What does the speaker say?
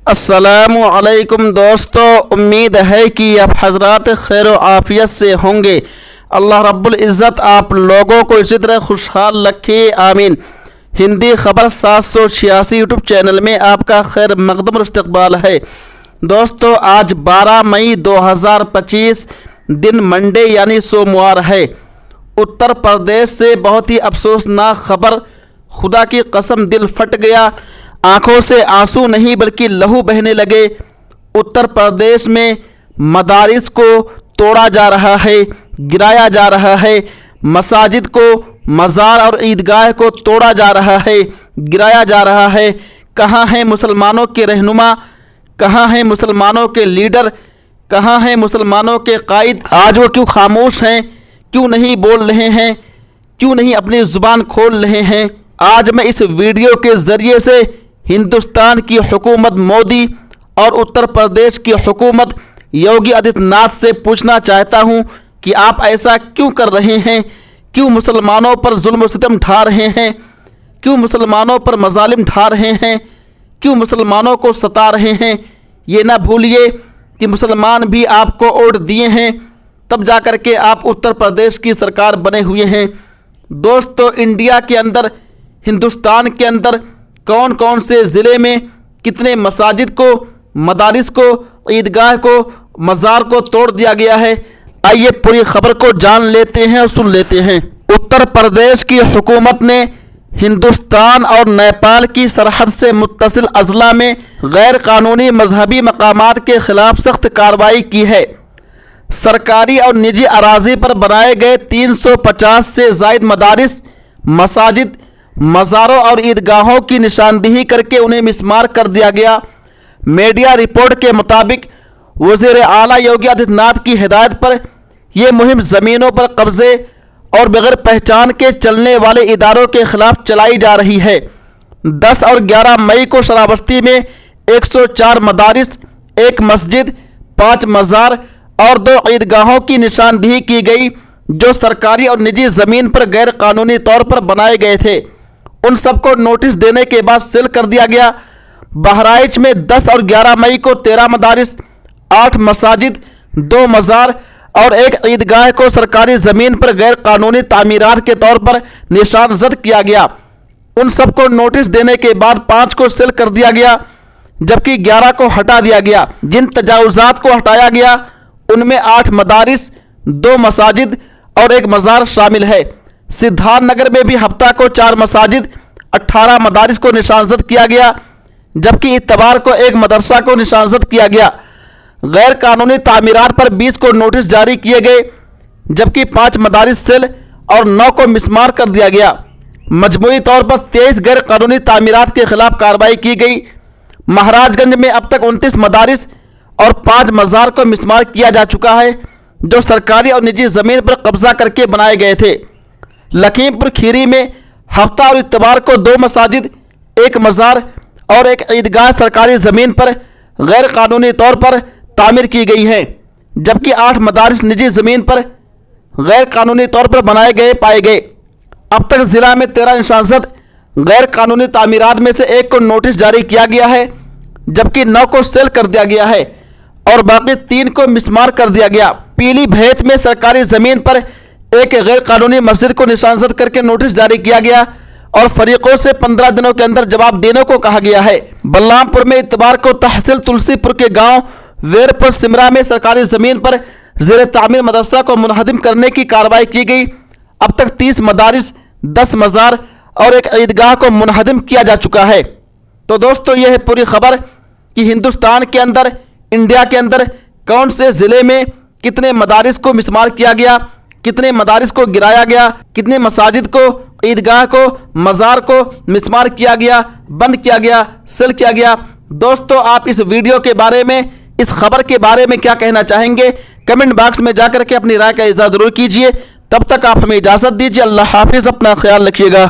अस्सलामु अलैकुम दोस्तों, उम्मीद है कि आप हजरात खैर व आफियत से होंगे। अल्लाह रब्बुल इज़्ज़त आप लोगों को इसी तरह खुशहाल रखे, आमीन। हिंदी खबर 786 यूट्यूब चैनल में आपका खैर मकदम इस्तकबाल है। दोस्तों, आज 12 मई 2025 दिन मंडे यानी सोमवार है। उत्तर प्रदेश से बहुत ही अफसोसनाक खबर, खुदा की कसम दिल फट गया, आंखों से आंसू नहीं बल्कि लहू बहने लगे। उत्तर प्रदेश में मदारिस को तोड़ा जा रहा है, गिराया जा रहा है। मसाजिद को, मज़ार और ईदगाह को तोड़ा जा रहा है, गिराया जा रहा है। कहाँ हैं मुसलमानों के रहनुमा, कहाँ हैं मुसलमानों के लीडर, कहाँ हैं मुसलमानों के कायद? आज वो क्यों खामोश हैं, क्यों नहीं बोल रहे हैं, क्यों नहीं अपनी ज़ुबान खोल रहे हैं? आज मैं इस वीडियो के ज़रिए से हिंदुस्तान की हुकूमत मोदी और उत्तर प्रदेश की हुकूमत योगी आदित्यनाथ से पूछना चाहता हूं कि आप ऐसा क्यों कर रहे हैं? क्यों मुसलमानों पर जुल्म व सितम ढा रहे हैं? क्यों मुसलमानों पर मजालिम ढा रहे हैं? क्यों मुसलमानों को सता रहे हैं? ये ना भूलिए कि मुसलमान भी आपको वोट दिए हैं, तब जा कर के आप उत्तर प्रदेश की सरकार बने हुए हैं। दोस्तों, इंडिया के अंदर, हिंदुस्तान के अंदर कौन कौन से ज़िले में कितने मसाजिद को, मदारिस को, ईदगाह को, मज़ार को तोड़ दिया गया है? आइए पूरी खबर को जान लेते हैं और सुन लेते हैं। उत्तर प्रदेश की हुकूमत ने हिंदुस्तान और नेपाल की सरहद से मुत्तसिल अज़ला में गैर कानूनी मजहबी मकामात के ख़िलाफ़ सख्त कार्रवाई की है। सरकारी और निजी अराज़ी पर बनाए गए 350 से ज़ायद मदारिस, मसाजिद, मज़ारों और ईदगाहों की निशानदेही करके उन्हें मिस्मार कर दिया गया। मीडिया रिपोर्ट के मुताबिक वज़ीर आला योगी आदित्यनाथ की हिदायत पर यह मुहिम ज़मीनों पर कब्ज़े और बगैर पहचान के चलने वाले इदारों के ख़िलाफ़ चलाई जा रही है। 10 और 11 मई को शराबस्ती में 104 मदारिस, 1 मस्जिद, 5 मज़ार और 2 ईदगाहों की निशानदेही की गई, जो सरकारी और निजी ज़मीन पर गैर कानूनी तौर पर बनाए गए थे। उन सबको नोटिस देने के बाद सील कर दिया गया। बहराइच में 10 और 11 मई को 13 मदारिस, 8 मसाजिद, 2 मज़ार और 1 ईदगाह को सरकारी ज़मीन पर गैर कानूनी तामीरात के तौर पर निशानजद किया गया। उन सबको नोटिस देने के बाद 5 को सील कर दिया गया, जबकि 11 को हटा दिया गया। जिन तजावुज़ात को हटाया गया उनमें 8 मदारिस, 2 मसाजिद और 1 मज़ार शामिल है। सिद्धार्थनगर में भी हफ्ता को 4 मसाजिद, 18 मदारिस को निशानजद किया गया, जबकि इतवार को 1 मदरसा को निशानजद किया गया। गैर कानूनी तामीरात पर 20 को नोटिस जारी किए गए, जबकि 5 मदारिस सील और 9 को मिस्मार कर दिया गया। मजमूई तौर पर 23 गैर कानूनी तामीरात के खिलाफ कार्रवाई की गई। महाराजगंज में अब तक 29 मदारिस और 5 मज़ार को मिस्मार किया जा चुका है, जो सरकारी और निजी ज़मीन पर कब्जा करके बनाए गए थे। लखीमपुर खीरी में हफ्ता और इतवार को 2 मसाजिद, 1 मज़ार और 1 ईदगाह सरकारी ज़मीन पर गैर कानूनी तौर पर तामीर की गई है, जबकि 8 मदारिस निजी ज़मीन पर गैर कानूनी तौर पर बनाए गए पाए गए। अब तक ज़िला में 13 निशानजद गैर कानूनी तामीरात में से 1 को नोटिस जारी किया गया है, जबकि 9 को सील कर दिया गया है और बाकी 3 को मिस्मार कर दिया गया। पीलीभीत में सरकारी ज़मीन पर 1 गैर कानूनी मस्जिद को निशानजद करके नोटिस जारी किया गया और फरीकों से 15 दिनों के अंदर जवाब देने को कहा गया है। बलरामपुर में इतवार को तहसील तुलसीपुर के गांव वेरपुर सिमरा में सरकारी ज़मीन पर ज़ेर तामीर मदरसा को मुनहदिम करने की कार्रवाई की गई। अब तक 30 मदारिस, 10 मज़ार और 1 ईदगाह को मुनहदिम किया जा चुका है। तो दोस्तों, यह है पूरी खबर कि हिंदुस्तान के अंदर, इंडिया के अंदर कौन से ज़िले में कितने मदारिस को मिस्मार किया गया, कितने मदारिस को गिराया गया, कितने मसाजिद को, ईदगाह को, मज़ार को मिस्मार किया गया, बंद किया गया, सील किया गया। दोस्तों, आप इस वीडियो के बारे में, इस खबर के बारे में क्या कहना चाहेंगे? कमेंट बॉक्स में जाकर के अपनी राय का इज़हार ज़रूर कीजिए। तब तक आप हमें इजाज़त दीजिए। अल्लाह हाफिज़, अपना ख्याल रखिएगा।